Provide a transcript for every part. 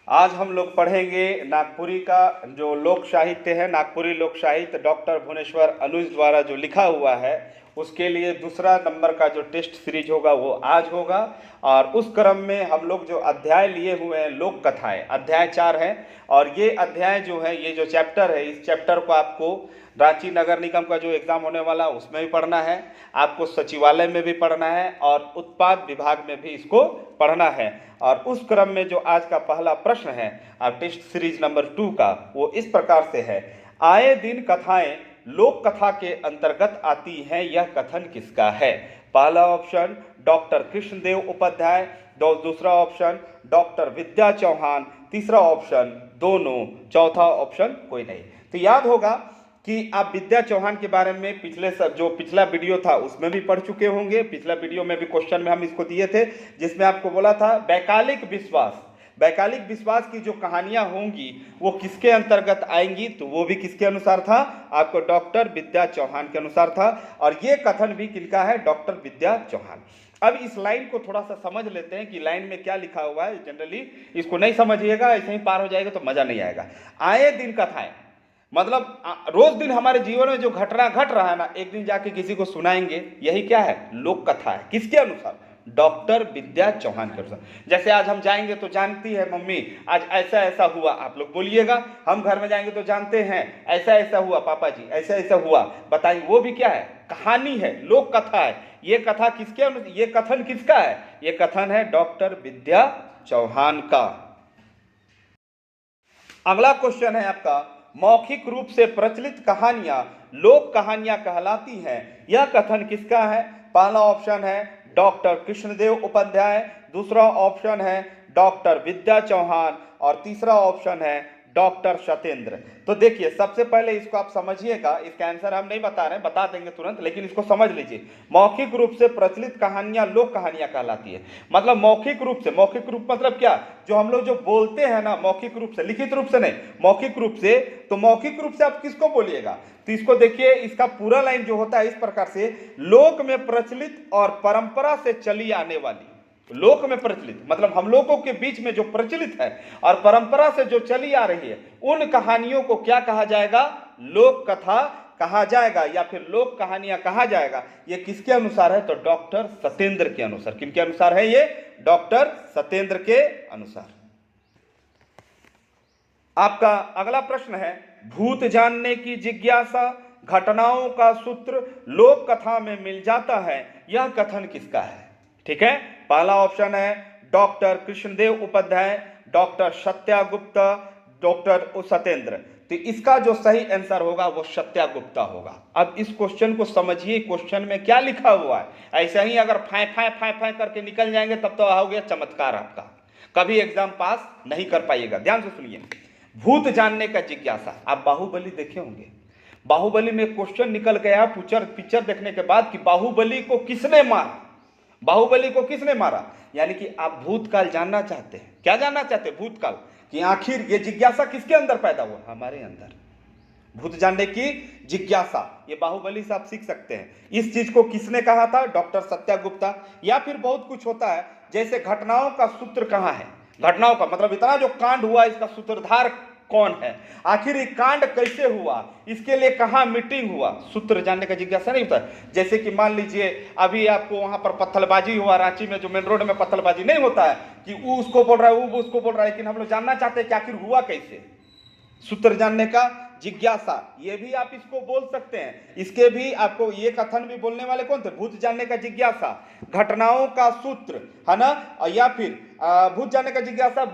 आज हम लोग पढ़ेंगे नागपुरी का जो लोक साहित्य है, नागपुरी लोक साहित्य डॉक्टर भुवनेश्वर अनुज द्वारा जो लिखा हुआ है, उसके लिए दूसरा नंबर का जो टेस्ट सीरीज होगा वो आज होगा। और उस क्रम में हम लोग जो अध्याय लिए हुए हैं लोक कथाएं, अध्याय 4 है। और ये अध्याय जो है, ये जो चैप्टर है, इस चैप्टर को आपको रांची नगर निगम का जो एग्ज़ाम होने वाला उसमें भी पढ़ना है, आपको सचिवालय में भी पढ़ना है और उत्पाद विभाग में भी इसको पढ़ना है। और उस क्रम में जो आज का पहला प्रश्न है टेस्ट सीरीज नंबर 2 का, वो इस प्रकार से है। आए दिन कथाएं लोक कथा के अंतर्गत आती हैं, यह कथन किसका है? पहला ऑप्शन डॉक्टर कृष्णदेव उपाध्याय, दूसरा ऑप्शन डॉक्टर विद्या चौहान, तीसरा ऑप्शन दोनों, चौथा ऑप्शन कोई नहीं। तो याद होगा कि आप विद्या चौहान के बारे में पिछला वीडियो था उसमें भी पढ़ चुके होंगे। पिछला वीडियो में भी क्वेश्चन में हम इसको दिए थे, जिसमें आपको बोला था वैकल्पिक विश्वास की जो कहानियां होंगी वो किसके अंतर्गत आएंगी, तो वो भी किसके अनुसार था? आपको डॉक्टर विद्या चौहान के अनुसार था। और ये कथन भी किनका है? डॉक्टर विद्या चौहान। अब इस लाइन को थोड़ा सा समझ लेते हैं कि लाइन में क्या लिखा हुआ है। जनरली इसको नहीं समझिएगा, ऐसे ही पार हो जाएगा तो मजा नहीं आएगा। आए दिन कथाएं मतलब रोज दिन हमारे जीवन में जो घटना घट रहा है ना, एक दिन जाके किसी को सुनाएंगे, यही क्या है? लोक कथा है। किसके अनुसार? डॉक्टर विद्या चौहान के अनुसार। जैसे आज हम जाएंगे तो जानती है मम्मी आज ऐसा ऐसा हुआ, आप लोग बोलिएगा। हम घर में जाएंगे तो जानते हैं ऐसा ऐसा हुआ, पापा जी ऐसा ऐसा हुआ, बताइए। वो भी क्या है? कहानी है, लोक कथा है। ये कथा ये कथन किसका है? ये कथन है डॉक्टर विद्या चौहान का। अगला क्वेश्चन है आपका, मौखिक रूप से प्रचलित कहानियां लोक कहानियां कहलाती हैं, यह कथन किसका है? पहला ऑप्शन है डॉक्टर कृष्णदेव उपाध्याय, दूसरा ऑप्शन है डॉक्टर विद्या चौहान और तीसरा ऑप्शन है डॉक्टर सत्येंद्र। तो देखिए, सबसे पहले इसको आप समझिएगा। इसका आंसर हम नहीं बता रहे हैं, बता देंगे तुरंत, लेकिन इसको समझ लीजिए। मौखिक रूप से प्रचलित कहानियां लोक कहानियां कहलाती है। मतलब मौखिक रूप मतलब क्या? जो हम लोग जो बोलते हैं ना, मौखिक रूप से, लिखित रूप से नहीं, मौखिक रूप से। तो मौखिक रूप से आप किसको बोलिएगा? तो इसको देखिए, इसका पूरा लाइन जो होता है इस प्रकार से, लोक में प्रचलित और परंपरा से चली आने वाली। लोक में प्रचलित मतलब हम लोगों के बीच में जो प्रचलित है और परंपरा से जो चली आ रही है, उन कहानियों को क्या कहा जाएगा? लोक कथा कहा जाएगा या फिर लोक कहानियां कहा जाएगा। ये किसके अनुसार है? तो डॉक्टर सत्येंद्र के अनुसार। किनके अनुसार है ये? डॉक्टर सत्येंद्र के अनुसार। आपका अगला प्रश्न है, भूत जानने की जिज्ञासा घटनाओं का सूत्र लोक कथा में मिल जाता है, यह कथन किसका है? ठीक है, पहला ऑप्शन है doctor Krishnadev Upadhyay, doctor Satya Gupta, doctor Satyendra. तो इसका जो सही आंसर होगा वो सत्यागुप्ता होगा। अब इस क्वेश्चन को समझिए, क्वेश्चन में क्या लिखा हुआ है। ऐसे ही अगर फाय फाय फाय फाय करके निकल जाएंगे तब तो हो गया चमत्कार आपका, कभी एग्जाम पास नहीं कर पाइएगा। ध्यान से सुनिए, भूत जानने का जिज्ञासा। आप बाहुबली देखे होंगे, बाहुबली में क्वेश्चन निकल गया पिक्चर देखने के बाद कि बाहुबली को किसने मारा, बाहुबली को किसने मारा। यानी कि आप भूतकाल जानना चाहते हैं। क्या जानना चाहते हैं? भूतकाल, कि आखिर ये जिज्ञासा किसके अंदर पैदा हुआ? हमारे अंदर। भूत जानने की जिज्ञासा, ये बाहुबली से आप सीख सकते हैं। इस चीज को किसने कहा था? डॉक्टर सत्यागुप्ता। या फिर बहुत कुछ होता है, जैसे घटनाओं का सूत्र कहाँ है, घटनाओं का मतलब इतना जो कांड हुआ इसका सूत्रधार कौन है, आखिर ये कांड कैसे हुआ, इसके लिए कहां मीटिंग हुआ, सूत्र जानने का जिज्ञासा नहीं होता। जैसे कि मान लीजिए अभी आपको वहां पर पत्थलबाजी हुआ, रांची में जो मेन रोड में पत्थलबाजी नहीं होता है कि वो उसको बोल रहा है, वो उसको बोल रहा है, लेकिन हम लोग जानना चाहते हैं कि आखिर हुआ कैसे। सूत्र जानने का जिज्ञासा, ये भी आप इसको बोल सकते हैं। इसके भी आपको ये कथन भी बोलने वाले कौन थे? भूत जानने का जिज्ञासा, घटनाओं का सूत्र, है ना। या फिर भूत जानने का जिज्ञासा,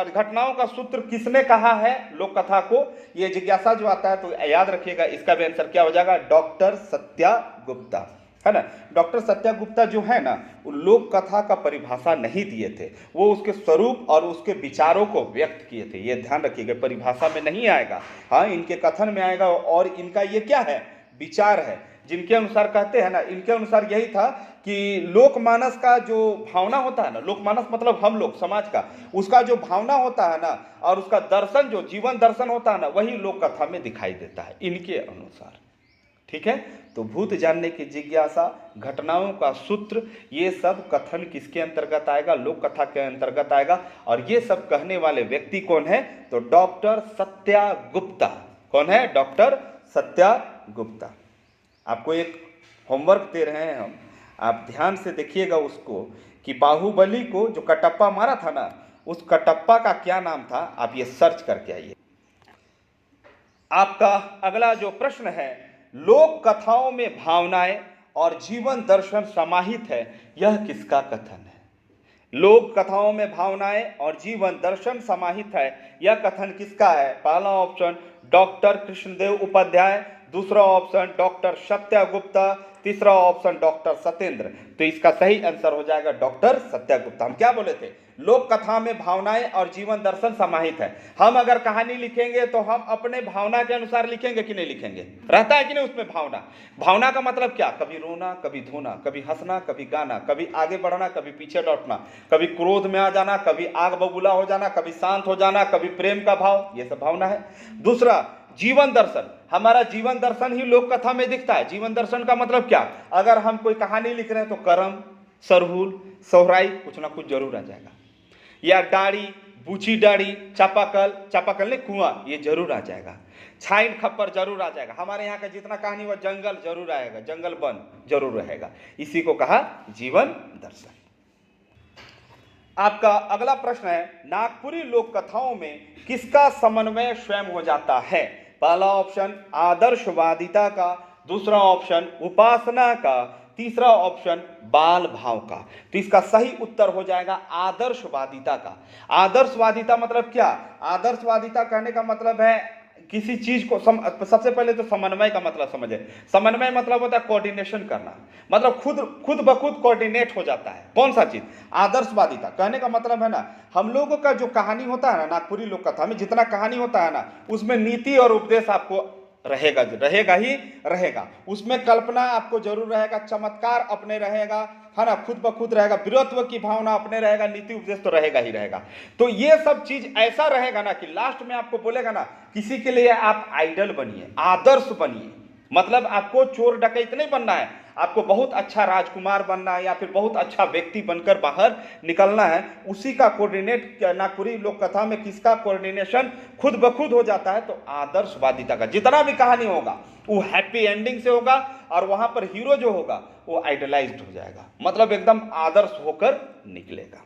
घटनाओं का सूत्र किसने कहा है लोक कथा को, ये जिज्ञासा जो आता है। तो याद रखिएगा, इसका भी आंसर क्या हो जाएगा? डॉक्टर सत्यागुप्ता, है ना। डॉक्टर सत्यागुप्ता जो है ना, वो लोक कथा का परिभाषा नहीं दिए थे, वो उसके स्वरूप और उसके विचारों को व्यक्त किए थे। ये ध्यान रखिएगा, परिभाषा में नहीं आएगा, हाँ इनके कथन में आएगा। और इनका ये क्या है? विचार है, जिनके अनुसार कहते हैं ना, इनके अनुसार यही था कि लोकमानस का जो भावना होता है ना, लोकमानस मतलब हम लोग समाज का, उसका जो भावना होता है ना और उसका दर्शन, जो जीवन दर्शन होता है ना, वही लोक कथा में दिखाई देता है इनके अनुसार। ठीक है। तो भूत जानने की जिज्ञासा, घटनाओं का सूत्र, ये सब कथन किसके अंतर्गत आएगा? लोक कथा के अंतर्गत आएगा। और ये सब कहने वाले व्यक्ति कौन है? तो डॉक्टर सत्या गुप्ता। कौन है? डॉक्टर सत्या गुप्ता। आपको एक होमवर्क दे रहे हैं हम, आप ध्यान से देखिएगा उसको, कि बाहुबली को जो कटप्पा मारा था ना, उस कटप्पा का क्या नाम था, आप ये सर्च करके आइए। आपका अगला जो प्रश्न है, लोक कथाओं में भावनाएं और जीवन दर्शन समाहित है, यह किसका कथन है? लोक कथाओं में भावनाएं और जीवन दर्शन समाहित है, यह कथन किसका है? पहला ऑप्शन डॉक्टर कृष्णदेव उपाध्याय, दूसरा ऑप्शन डॉक्टर सत्या गुप्ता, तीसरा ऑप्शन डॉक्टर सत्येंद्र। तो इसका सही आंसर हो जाएगा डॉक्टर सत्या गुप्ता। हम क्या बोले थे? लोक कथा में भावनाएं और जीवन दर्शन समाहित है। हम अगर कहानी लिखेंगे तो हम अपने भावना के अनुसार लिखेंगे कि नहीं लिखेंगे? रहता है कि नहीं उसमें भावना? भावना का मतलब क्या? कभी रोना, कभी धोना, कभी हंसना, कभी गाना, कभी आगे बढ़ना, कभी पीछे लौटना, कभी क्रोध में आ जाना, कभी आग बबूला हो जाना, कभी शांत हो जाना, कभी प्रेम का भाव, ये सब भावना है। दूसरा जीवन दर्शन, हमारा जीवन दर्शन ही लोक कथा में दिखता है। जीवन दर्शन का मतलब क्या? अगर हम कोई कहानी लिख रहे हैं तो करम, सरहुल, सोहराई, कुछ ना कुछ जरूर आ जाएगा, या दाढ़ी, बूची दाढ़ी, चापाकल, चापाकल ने कुआं, ये जरूर आ जाएगा। छाइन खप्पर जरूर आ जाएगा। हमारे यहाँ का जितना कहानी वो जंगल जरूर आएगा, जंगल वन जरूर रहेगा। इसी को कहा जीवन दर्शन। आपका अगला प्रश्न है, नागपुरी लोक कथाओं में किसका समन्वय स्वयं हो जाता है? पहला ऑप्शन आदर्शवादिता का, दूसरा ऑप्शन उपासना का, तीसरा ऑप्शन बाल भाव का। तो इसका सही उत्तर हो जाएगा आदर्शवादिता का। आदर्शवादिता मतलब क्या? आदर्शवादिता कहने का मतलब है किसी चीज को सबसे पहले तो समन्वय का मतलब समझे। समन्वय मतलब होता है कोऑर्डिनेशन करना, मतलब खुद ब खुद कोऑर्डिनेट हो जाता है। कौन सा चीज? आदर्शवादिता। कहने का मतलब है ना, हम लोगों का जो कहानी होता है ना, नागपुरी लोक कथा में जितना कहानी होता है ना, उसमें नीति और उपदेश आपको रहेगा ही रहेगा। उसमें कल्पना आपको जरूर रहेगा, चमत्कार अपने रहेगा, है ना, खुद ब खुद रहेगा, वीरत्व की भावना अपने रहेगा, नीति उपदेश तो रहेगा ही रहेगा। तो ये सब चीज ऐसा रहेगा ना कि लास्ट में आपको बोलेगा ना, किसी के लिए आप आइडल बनिए, आदर्श बनिए। मतलब आपको चोर डकैत नहीं बनना है, आपको बहुत अच्छा राजकुमार बनना है, या फिर बहुत अच्छा व्यक्ति बनकर बाहर निकलना है। उसी का कोऑर्डिनेट नागपुरी लोक कथा में किसका कोऑर्डिनेशन खुद ब खुद हो जाता है? तो आदर्शवादिता का। जितना भी कहानी होगा वो हैप्पी एंडिंग से होगा, और वहां पर हीरो जो होगा वो आइडलाइज्ड हो जाएगा, मतलब एकदम आदर्श होकर निकलेगा।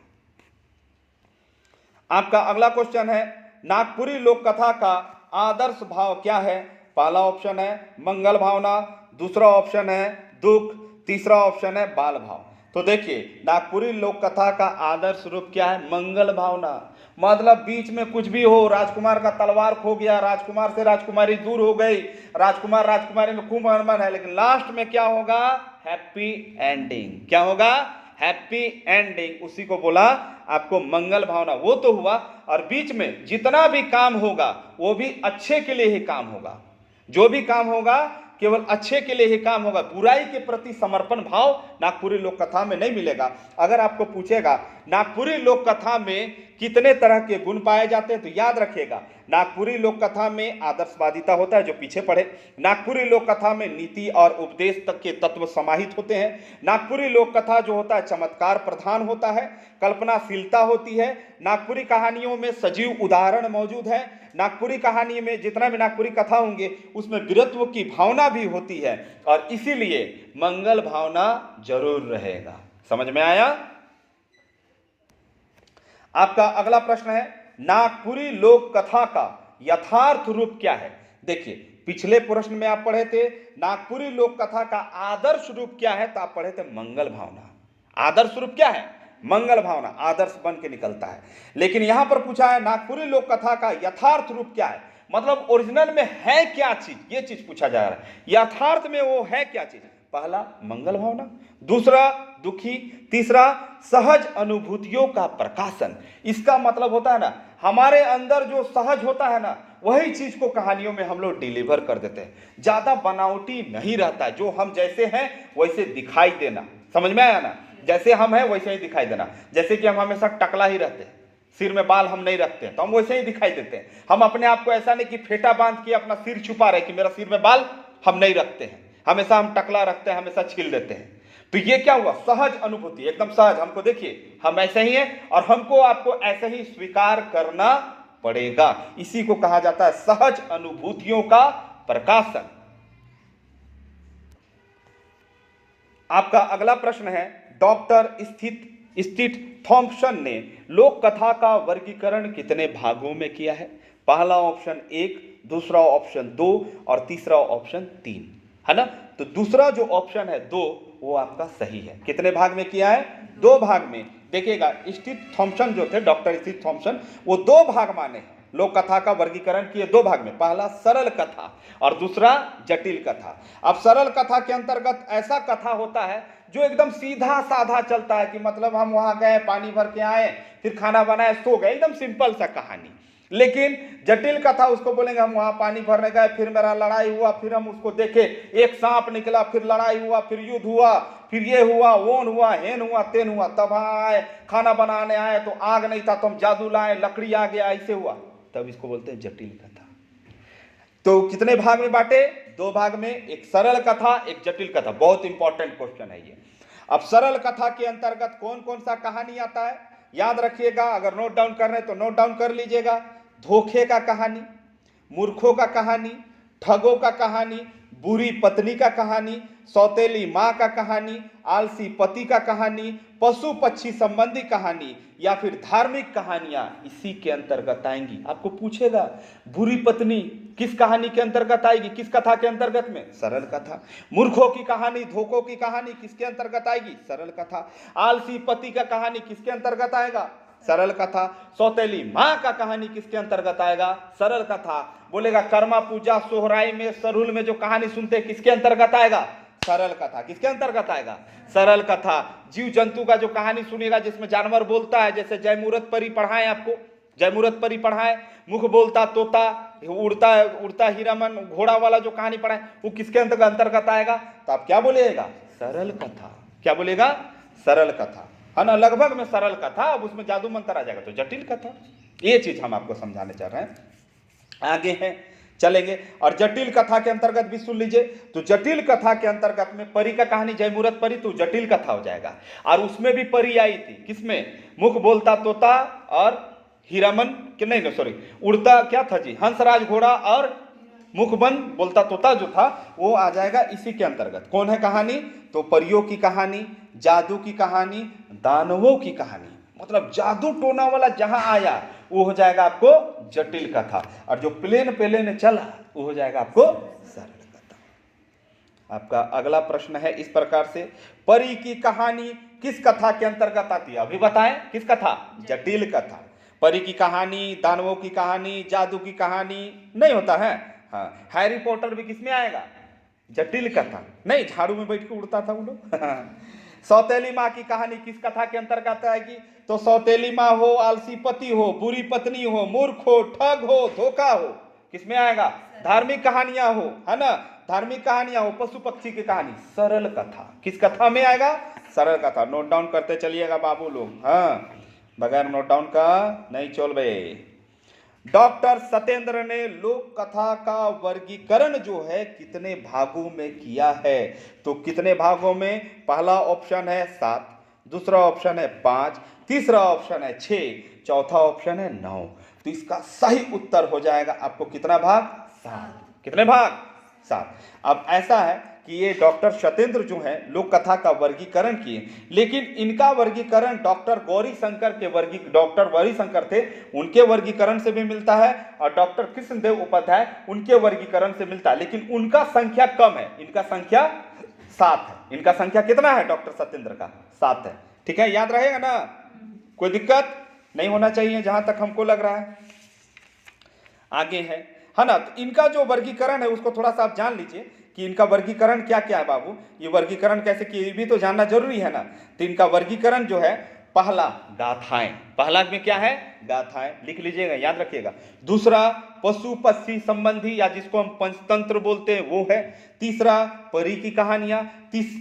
आपका अगला क्वेश्चन है, नागपुरी लोक कथा का आदर्श भाव क्या है? पहला ऑप्शन है मंगल भावना, दूसरा ऑप्शन है दुख, तीसरा ऑप्शन है बाल भाव। तो देखिए, नागपुरी लोक कथा का आदर्श रूप क्या है? मंगल भावना। मतलब बीच में कुछ भी हो, राजकुमार का तलवार खो गया, राजकुमार से राजकुमारी दूर हो गई, राजकुमार राजकुमारी में खूब अरमान है, लेकिन लास्ट में क्या होगा? Happy ending. क्या होगा? Happy ending. उसी को बोला आपको मंगल भावना। वो तो हुआ, और बीच में जितना भी काम होगा वो भी अच्छे के लिए ही काम होगा। जो भी काम होगा केवल अच्छे के लिए ही काम होगा। बुराई के प्रति समर्पण भाव नागपुरी लोक कथा में नहीं मिलेगा। अगर आपको पूछेगा नागपुरी लोक कथा में कितने तरह के गुण पाए जाते हैं, तो याद रखिएगा, नागपुरी लोक कथा में आदर्शवादिता होता है, जो पीछे पढ़े। नागपुरी लोक कथा में नीति और उपदेश तक के तत्व समाहित होते हैं। नागपुरी लोक कथा जो होता है चमत्कार प्रधान होता है, कल्पनाशीलता होती है। नागपुरी कहानियों में सजीव उदाहरण मौजूद है। नागपुरी कहानी में जितना भी नागपुरी कथा होंगे उसमें वीरत्व की भावना भी होती है, और इसीलिए मंगल भावना जरूर रहेगा। समझ में आया? आपका अगला प्रश्न है, नागपुरी लोक कथा का यथार्थ रूप क्या है? देखिए, पिछले प्रश्न में आप पढ़े थे नागपुरी लोक कथा का आदर्श रूप क्या है, तो आप पढ़े थे मंगल भावना। आदर्श रूप क्या है? मंगल भावना। आदर्श बन के निकलता है। लेकिन यहां पर पूछा है नागपुरी लोक कथा का यथार्थ रूप क्या है, मतलब ओरिजिनल में है क्या चीज, ये चीज पूछा जा रहा है। यथार्थ में वो है क्या चीज? पहला मंगल भावना, दूसरा दुखी, तीसरा सहज अनुभूतियों का प्रकाशन। इसका मतलब होता है ना, हमारे अंदर जो सहज होता है ना, वही चीज को कहानियों में हम लोग डिलीवर कर देते हैं। ज्यादा बनावटी नहीं रहता, जो हम जैसे हैं वैसे दिखाई देना। समझ में आया ना? जैसे हम हैं वैसे ही दिखाई देना। जैसे कि हम हमेशा टकला ही रहते हैं, सिर में बाल हम नहीं रखते हैं, तो हम वैसे ही दिखाई देते हैं। हम अपने आप को ऐसा नहीं कि फेटा बांध के अपना सिर छुपा रहे कि मेरा सिर में बाल हम नहीं रखते हैं, हमेशा हम टकला रखते हैं, हमेशा छील देते हैं। तो ये क्या हुआ, सहज अनुभूति, एकदम सहज। हमको देखिए हम ऐसे ही हैं और हमको आपको ऐसे ही स्वीकार करना पड़ेगा। इसी को कहा जाता है सहज अनुभूतियों का प्रकाशन। आपका अगला प्रश्न है, डॉक्टर स्टीथ थॉम्पसन ने लोक कथा का वर्गीकरण कितने भागों में किया है? पहला ऑप्शन 1, दूसरा ऑप्शन 2 और तीसरा ऑप्शन 3, है ना। तो दूसरा जो ऑप्शन है 2 वो आपका सही है। कितने भाग में किया है? 2 भाग में। देखिएगा स्टीथ थॉम्पसन जो थे, डॉक्टर स्टीथ थॉम्पसन, वो 2 भाग माने लोक कथा का वर्गीकरण किए 2 भाग में। पहला सरल कथा और दूसरा जटिल कथा। अब सरल कथा के अंतर्गत ऐसा कथा होता है जो एकदम सीधा साधा चलता है कि मतलब हम वहां गए, पानी भर के आए, फिर खाना बनाए, सो गए, एकदम सिंपल सा कहानी। लेकिन जटिल कथा उसको बोलेंगे हम वहां पानी भरने गए, फिर मेरा लड़ाई हुआ, फिर हम उसको देखे, एक सांप निकला, फिर लड़ाई हुआ, फिर युद्ध हुआ, फिर ये हुआ, वोन हुआ, हेन हुआ, तेन हुआ, तब आए खाना बनाने आए तो आग नहीं था तो हम जादू लाए, लकड़ी आ गया, ऐसे हुआ, तब इसको बोलते हैं जटिल कथा। तो कितने भाग में बांटे? 2 भाग में, एक सरल कथा, एक जटिल कथा। बहुत इंपॉर्टेंट क्वेश्चन है ये। अब सरल कथा के अंतर्गत कौन कौन सा कहानी आता है याद रखिएगा, अगर नोट डाउन कर रहे हैं तो नोट डाउन कर लीजिएगा। धोखे का कहानी, मूर्खों का कहानी, ठगों का कहानी, बुरी पत्नी का कहानी, सौतेली माँ का कहानी, आलसी पति का कहानी, पशु पक्षी संबंधी कहानी या फिर धार्मिक कहानियां इसी के अंतर्गत आएंगी। आपको पूछेगा बुरी पत्नी किस कहानी के अंतर्गत आएगी, किस कथा के अंतर्गत में? सरल कथा। मूर्खों की कहानी, धोखों की कहानी किसके अंतर्गत आएगी? सरल कथा। आलसी पति का कहानी किसके अंतर्गत आएगा? सरल कथा। सौतेली माँ का कहानी किसके अंतर्गत आएगा? सरल कथा। बोलेगा कर्मा पूजा, सोहराई में, सरुल में जो कहानी सुनते हैं किसके अंतर्गत आएगा? सरल कथा। किसके अंतर्गत आएगा? सरल कथा। जीव जंतु का जो कहानी सुनिएगा जिसमें जानवर बोलता है, जैसे जयमुरत परी पढ़ाए आपको, जयमुरत परी पढ़ाए, मुख बोलता तोता, उड़ता उड़ता हीरामन, घोड़ा वाला जो कहानी पढ़ाए वो किसके अंतर्गत आएगा? तो आप क्या बोलिएगा? सरल कथा। क्या बोलेगा? सरल कथा, है ना। लगभग में सरल कथा, अब उसमें जादू मंत्र आ जाएगा तो जटिल कथा। ये चीज हम आपको समझाने चाह रहे हैं। आगे हैं चलेंगे, और जटिल कथा के अंतर्गत भी सुन लीजिए। तो जटिल कथा के अंतर्गत में परी का कहानी, जयमुरत परी, तो जटिल कथा हो जाएगा। और उसमें भी परी आई थी, किसमें? मुख बोलता तोता और हीरामन के, नहीं सॉरी, उड़ता क्या था जी, हंसराज घोड़ा और मुखबंद बोलता तोता जो था वो आ जाएगा इसी के अंतर्गत। कौन है कहानी? तो परियों की कहानी, जादू की कहानी, दानवों की कहानी, मतलब जादू टोना वाला जहां आया वो हो जाएगा आपको जटिल कथा, और जो प्लेन चला वो हो जाएगा आपको सरल कथा। आपका अगला प्रश्न है इस प्रकार से, परी की कहानी किस कथा के अंतर्गत आती है? अभी बताएं, किस कथा? जटिल कथा। परी की कहानी, दानवों की कहानी, जादू की कहानी नहीं होता है। हाँ, हैरी पॉटर भी किसमें आएगा? जटिल कथा। नहीं, झाड़ू में बैठ के उड़ता था वो लोग। सौतेली माँ की कहानी किस कथा के अंतर्गत आएगी? तो सौतेली माँ हो, आलसी पति हो, बुरी पत्नी हो, मूर्ख हो, ठग हो, धोखा हो, किसमें आएगा? धार्मिक कहानियां हो, है ना, धार्मिक कहानियां हो, पशु पक्षी की कहानी, सरल कथा। किस कथा में आएगा? सरल कथा। नोट डाउन करते चलिएगा बाबू लोग, हाँ, बगैर नोट डाउन का नहीं चल बे। डॉक्टर सत्येंद्र ने लोक कथा का वर्गीकरण जो है कितने भागों में किया है? तो कितने भागों में? पहला ऑप्शन है 7, दूसरा ऑप्शन है 5, तीसरा ऑप्शन है 6, चौथा ऑप्शन है 9। तो इसका सही उत्तर हो जाएगा आपको कितना भाग? 7। कितने भाग? 7। अब ऐसा है कि ये डॉक्टर सत्येंद्र जो है लोक कथा का वर्गीकरण किए, लेकिन इनका वर्गीकरण डॉक्टर गौरीशंकर के डॉक्टर गौरीशंकर थे उनके वर्गीकरण से भी मिलता है, और डॉक्टर कृष्णदेव उपाध्याय उनके वर्गीकरण से मिलता है, लेकिन उनका संख्या कम है। इनका संख्या 7 है। इनका संख्या कितना है डॉक्टर सत्येंद्र का? 7 है। ठीक है, याद रहेगा ना, कोई दिक्कत नहीं होना चाहिए जहां तक हमको लग रहा है। आगे है ना। तो इनका जो वर्गीकरण है उसको थोड़ा सा आप जान लीजिए कि इनका वर्गीकरण क्या क्या है बाबू, ये वर्गीकरण कैसे किए भी तो जानना जरूरी है ना। तो इनका वर्गीकरण जो है, पहला गाथाएं, पहला में क्या है? गाथाएं, लिख लीजिएगा, याद रखिएगा। दूसरा पशु पक्षी संबंधी या जिसको हम पंचतंत्र बोलते हैं वो है। तीसरा परी की कहानियां।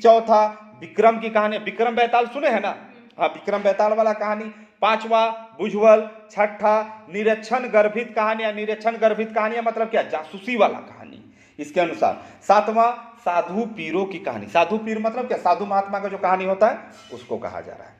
चौथा विक्रम की कहानी, विक्रम बेताल सुने हैं ना, हाँ, विक्रम बेताल वाला कहानी। पांचवा बुझवल। छठा निरीक्षण गर्भित कहानियां। निरीक्षण गर्भित कहानियां मतलब क्या? जासूसी वाला कहानी इसके अनुसार। सातवां साधु पीरों की कहानी। साधु पीर मतलब क्या? साधु महात्मा का जो कहानी होता है उसको कहा जा रहा है।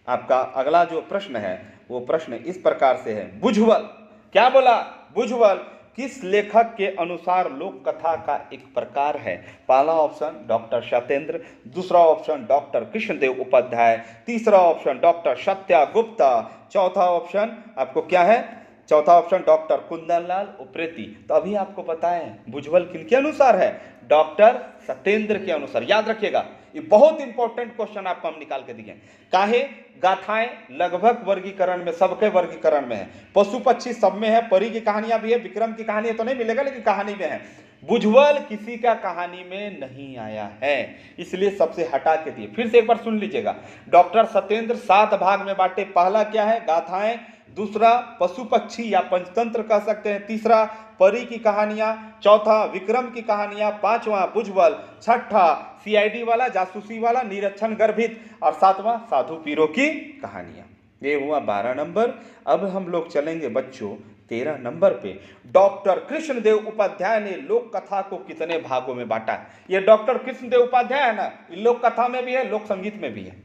आपका अगला जो प्रश्न है वो प्रश्न इस प्रकार से है, बुझवल, क्या बोला? बुझवल किस लेखक के अनुसार लोक कथा का एक प्रकार है? पहला ऑप्शन डॉक्टर सत्येंद्र, दूसरा ऑप्शन डॉक्टर कृष्णदेव उपाध्याय, तीसरा ऑप्शन डॉक्टर सत्या गुप्ता, चौथा ऑप्शन आपको क्या है? चौथा ऑप्शन डॉक्टर कुंदनलाल उप्रेती। तो अभी आपको बताएं बुझवल किनके अनुसार है? डॉक्टर सत्येंद्र के अनुसार। याद रखिएगा, ये बहुत इंपॉर्टेंट क्वेश्चन आपको हम निकाल के दिए। काहे? गाथाएं लगभग वर्गीकरण में, सबके वर्गीकरण में है, पशु पक्षी सब में है, परी की कहानियां भी है, विक्रम की कहानी तो नहीं मिलेगा लेकिन कहानी में है। बुझवल किसी का कहानी में नहीं आया है, इसलिए सबसे हटा के दिए। फिर से एक बार सुन लीजिएगा, डॉक्टर सत्येंद्र 7 भाग में बांटे। पहला क्या है? गाथाएं, दूसरा पशु पक्षी या पंचतंत्र कह सकते हैं, तीसरा परी की कहानियां, चौथा विक्रम की कहानियां, पांचवा बुझवल, छठा सीआईडी वाला, जासूसी वाला, निरीक्षण गर्भित, और सातवां साधु पीरों की कहानियां। ये हुआ 12 नंबर। अब हम लोग चलेंगे बच्चों 13 नंबर पे। डॉक्टर कृष्णदेव उपाध्याय ने लोक कथा को कितने भागों में बांटा? ये डॉक्टर कृष्णदेव उपाध्याय है ना, लोक कथा में भी है, लोक संगीत में भी है,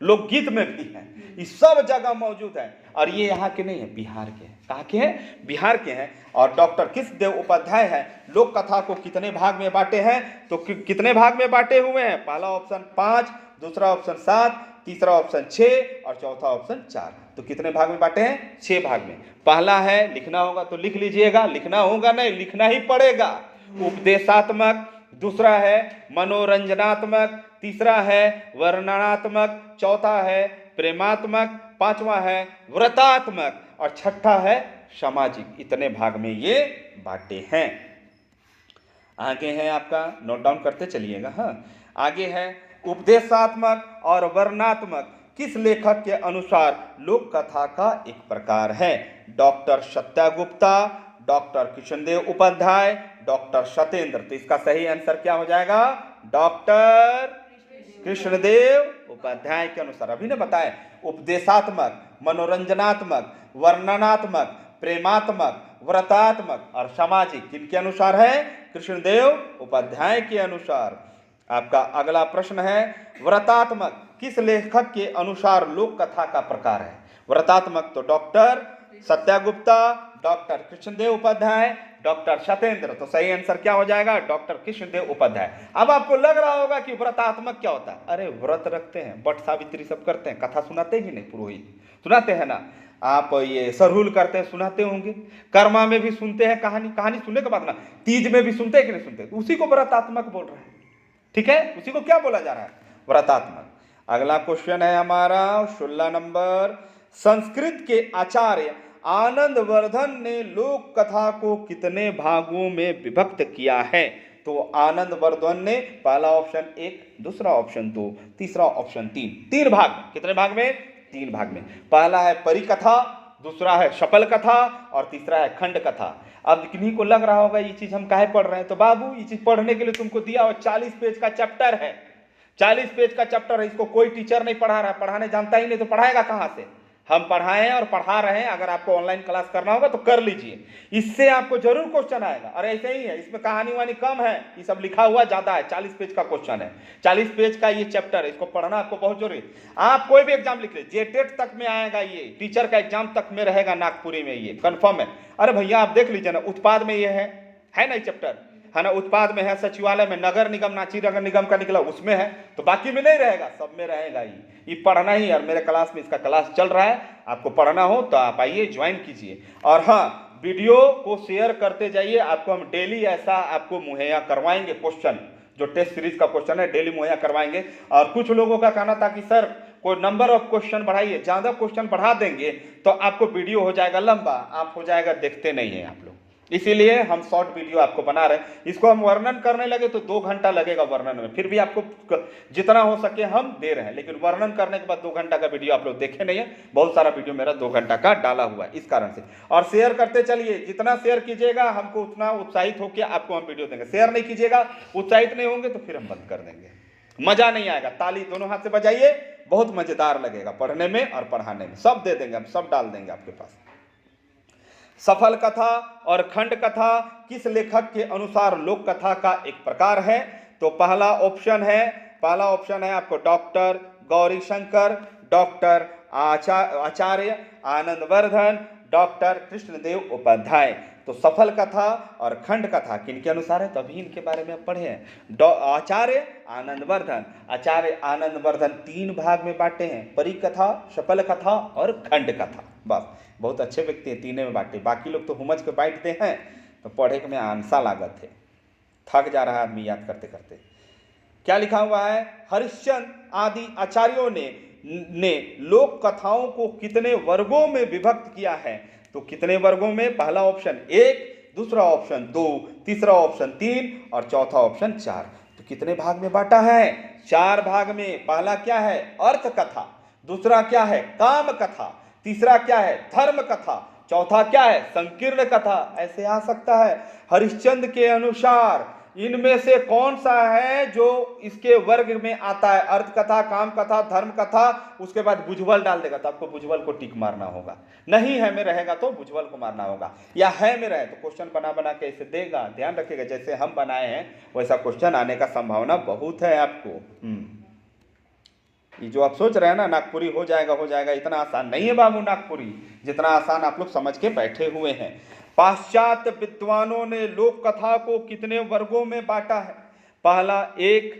लोकगीत में भी है, ये सब जगह मौजूद है। और ये यहाँ के नहीं है, बिहार के हैं। कहाँ के हैं? बिहार के हैं। और डॉक्टर कृष्णदेव उपाध्याय है, लोक कथा को कितने भाग में बांटे हैं? तो कितने भाग में बांटे हुए हैं? पहला ऑप्शन 5, दूसरा ऑप्शन 7, तीसरा ऑप्शन 6 और चौथा ऑप्शन 4। तो कितने भाग में बांटे हैं? 6 भाग में। पहला है, लिखना होगा तो लिख लीजिएगा, लिखना होगा नहीं, लिखना ही पड़ेगा, उपदेशात्मक, दूसरा है मनोरंजनात्मक, तीसरा है वर्णनात्मक, चौथा है प्रेमात्मक, पांचवा है व्रतात्मक और छठा है सामाजिक। इतने भाग में ये बांटे हैं। आगे है आपका, नोट डाउन करते चलिएगा। हाँ, आगे है उपदेशात्मक और वर्णनात्मक किस लेखक के अनुसार लोक कथा का एक प्रकार है? Doctor Satya Gupta, doctor Krishnadev Upadhyay, doctor Satyendra. तो इसका सही आंसर क्या हो जाएगा? डॉक्टर कृष्णदेव उपाध्याय के अनुसार। अभी ने बताए उपदेशात्मक, मनोरंजनात्मक, वर्णनात्मक, प्रेमात्मक, व्रतात्मक और सामाजिक किनके अनुसार है? कृष्णदेव उपाध्याय के अनुसार। आपका अगला प्रश्न है, व्रतात्मक किस लेखक के अनुसार लोक कथा का प्रकार है? व्रतात्मक तो doctor Satya Gupta, doctor Krishnadev Upadhyay, doctor Satyendra. तो सही आंसर क्या हो जाएगा? डॉक्टर कृष्णदेव उपाध्याय। अब आपको लग रहा होगा कि व्रतात्मक क्या होता है? अरे व्रत रखते हैं, बट सावित्री सब करते हैं, कथा सुनाते ही नहीं, पुरोहित सुनाते हैं ना, आप ये सरहुल करते हैं, सुनाते होंगे, कर्मा में भी सुनते हैं कहानी, कहानी सुनने के बाद ना तीज में भी सुनते हैं कि नहीं सुनते? उसी को व्रतात्मक बोल रहे हैं। ठीक है, उसी को क्या बोला जा रहा है? व्रतात्मक। अगला क्वेश्चन है हमारा 16 नंबर। संस्कृत के आचार्य आनंद वर्धन ने लोक कथा को कितने भागों में विभक्त किया है? तो आनंद वर्धन ने पहला ऑप्शन 1, दूसरा ऑप्शन 2, तीसरा ऑप्शन 3। 3 भाग। कितने भाग में? 3 भाग में। पहला है परिकथा, दूसरा है शपल कथा और तीसरा है खंड कथा। अब किन्हीं को लग रहा होगा ये चीज हम काहे पढ़ रहे हैं? तो बाबू ये चीज पढ़ने के लिए तुमको दिया और 40 पेज का चैप्टर है, 40 पेज का चैप्टर है। इसको कोई टीचर नहीं पढ़ा रहा, पढ़ाने जानता ही नहीं तो पढ़ाएगा कहां से? हम पढ़ाए हैं और पढ़ा रहे हैं। अगर आपको ऑनलाइन क्लास करना होगा तो कर लीजिए, इससे आपको जरूर क्वेश्चन आएगा। और ऐसे ही है, इसमें कहानी वानी कम है, ये सब लिखा हुआ ज्यादा है। 40 पेज का क्वेश्चन है, 40 पेज का ये चैप्टर है, इसको पढ़ना आपको बहुत जरूरी। आप कोई भी एग्जाम लिख लीजिए, जेटेट तक में आएगा, ये टीचर का एग्जाम तक में रहेगा नागपुरी में, ये कंफर्म है। अरे भैया आप देख लीजिए ना, उत्पाद में ये है ना चैप्टर, है ना, उत्पाद में है, सचिवालय में, नगर निगम, नाची नगर निगम का निकला उसमें है, तो बाकी में नहीं रहेगा, सब में रहेगा। ये पढ़ना ही है। और मेरे क्लास में इसका क्लास चल रहा है, आपको पढ़ना हो तो आप आइए, ज्वाइन कीजिए। और हाँ, वीडियो को शेयर करते जाइए, आपको हम डेली ऐसा आपको मुहैया करवाएंगे क्वेश्चन, जो टेस्ट सीरीज का क्वेश्चन है डेली मुहैया करवाएंगे। और कुछ लोगों का कहना था कि सर कोई नंबर ऑफ क्वेश्चन बढ़ाइए, ज्यादा क्वेश्चन बढ़ा देंगे तो आपको वीडियो हो जाएगा लंबा, आप हो जाएगा देखते नहीं है आप लोग, इसीलिए हम शॉर्ट वीडियो आपको बना रहे हैं। इसको हम वर्णन करने लगे तो 2 घंटा लगेगा वर्णन में, फिर भी आपको जितना हो सके हम दे रहे हैं, लेकिन वर्णन करने के बाद 2 घंटा का वीडियो आप लोग देखे नहीं है। बहुत सारा वीडियो मेरा 2 घंटा का डाला हुआ है इस कारण से। और शेयर करते चलिए, जितना शेयर कीजिएगा हमको उतना उत्साहित होकर आपको हम वीडियो देंगे। शेयर नहीं कीजिएगा, उत्साहित नहीं होंगे तो फिर हम बंद कर देंगे, मजा नहीं आएगा। ताली दोनों हाथ से बजाइए, बहुत मजेदार लगेगा पढ़ने में और पढ़ाने में। सब दे देंगे हम, सब डाल देंगे आपके पास। सफल कथा और खंड कथा किस लेखक के अनुसार लोक कथा का एक प्रकार है? तो पहला ऑप्शन है आपको डॉक्टर गौरीशंकर, डॉक्टर आचार्य आनंदवर्धन, डॉक्टर कृष्णदेव उपाध्याय। तो सफल कथा और खंड कथा किनके अनुसार है, तभी इनके बारे में आप पढ़े हैं। आचार्य आनंदवर्धन 3 भाग में बांटे हैं, परिकथा, सफल कथा और खंड कथा। बस बहुत अच्छे व्यक्ति हैं, 3 में बांटे। बाकी लोग तो हुमज के बांटते हैं, तो पढ़े में आंसा लागत है, थक जा रहा है आदमी याद करते करते। क्या लिखा हुआ है, हरिश्चंद्र आदि आचार्यों ने लोक कथाओं को कितने वर्गों में विभक्त किया है? तो कितने वर्गों में? पहला ऑप्शन 1, दूसरा ऑप्शन 2, तीसरा ऑप्शन 3 और चौथा ऑप्शन 4। तो कितने भाग में बांटा है? 4 भाग में। पहला क्या है? अर्थ कथा, दूसरा क्या है? काम कथा, तीसरा क्या है? धर्म कथा, चौथा क्या है? संकीर्ण कथा। ऐसे आ सकता है। हरिश्चंद्र के अनुसार इनमें से कौन सा है जो इसके वर्ग में आता है? अर्थ कथा, काम कथा, धर्म कथा, उसके बाद भुजबल डाल देगा तो आपको भुजबल को टिक मारना होगा। नहीं है में रहेगा तो भुजबल को मारना होगा, या है में रहे तो क्वेश्चन बना बना के ऐसे देगा। ध्यान रखिएगा, जैसे हम बनाए हैं वैसा क्वेश्चन आने का संभावना बहुत है आपको। ये जो आप सोच रहे हैं ना नागपुरी हो जाएगा, इतना आसान नहीं है बाबू नागपुरी, जितना आसान आप लोग समझ के बैठे हुए हैं। पाश्चात्य विद्वानों ने लोक कथा को कितने वर्गों में बांटा है? पहला 1,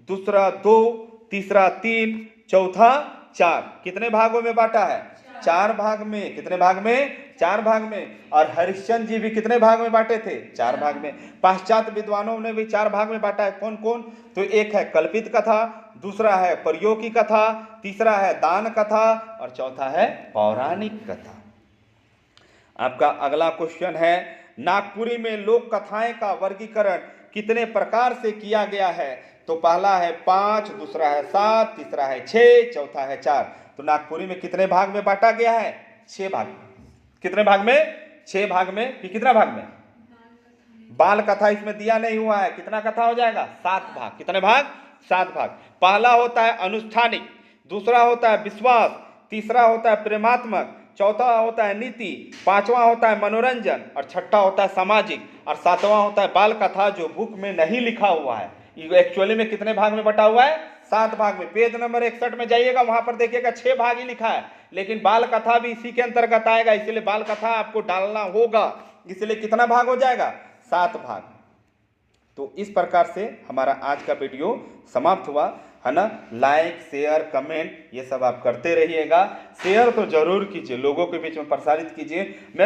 दूसरा 2, तीसरा 3, चौथा 4। कितने भागों में बांटा है? 4 भाग में। कितने भाग में? 4 भाग में। और हरिश्चंद्र जी भी कितने भाग में बांटे थे? 4 भाग में। पाश्चात्य विद्वानों ने भी 4 भाग में बांटा है। कौन कौन? तो एक है कल्पित कथा, दूसरा है परियों की कथा, तीसरा है दान कथा और चौथा है पौराणिक कथा। आपका अगला क्वेश्चन है, नागपुरी में लोक कथाएं का वर्गीकरण कितने प्रकार से किया गया है? तो पहला है 5, दूसरा है 7, तीसरा है 6, चौथा है 4। तो नागपुरी में कितने भाग में बांटा गया है? 6 भाग। कितने भाग में? 6 भाग में। कि कितना भाग में? बाल कथा इसमें दिया नहीं हुआ है। कितना कथा हो जाएगा? 7 भाग। कितने भाग? 7 भाग। पहला होता है अनुष्ठानिक, दूसरा होता है विश्वास, तीसरा होता है प्रेमात्मक, चौथा होता है नीति, पांचवा होता है मनोरंजन और छठा होता है सामाजिक और सातवां होता है बाल कथा, जो बुक में नहीं लिखा हुआ है। ये एक्चुअली में कितने भाग में बटा हुआ है? 7 भाग में। पेज नंबर 61 में जाइएगा, वहां पर देखिएगा 6 भाग ही लिखा है, लेकिन बाल कथा भी इसी के अंतर्गत आएगा, इसलिए बाल कथा आपको डालना होगा। इसलिए कितना भाग हो जाएगा? 7 भाग। तो इस प्रकार से हमारा आज का वीडियो समाप्त हुआ है ना। लाइक, शेयर, कमेंट ये सब आप करते रहिएगा। शेयर तो जरूर कीजिए, लोगों के बीच में प्रसारित कीजिए। मेरा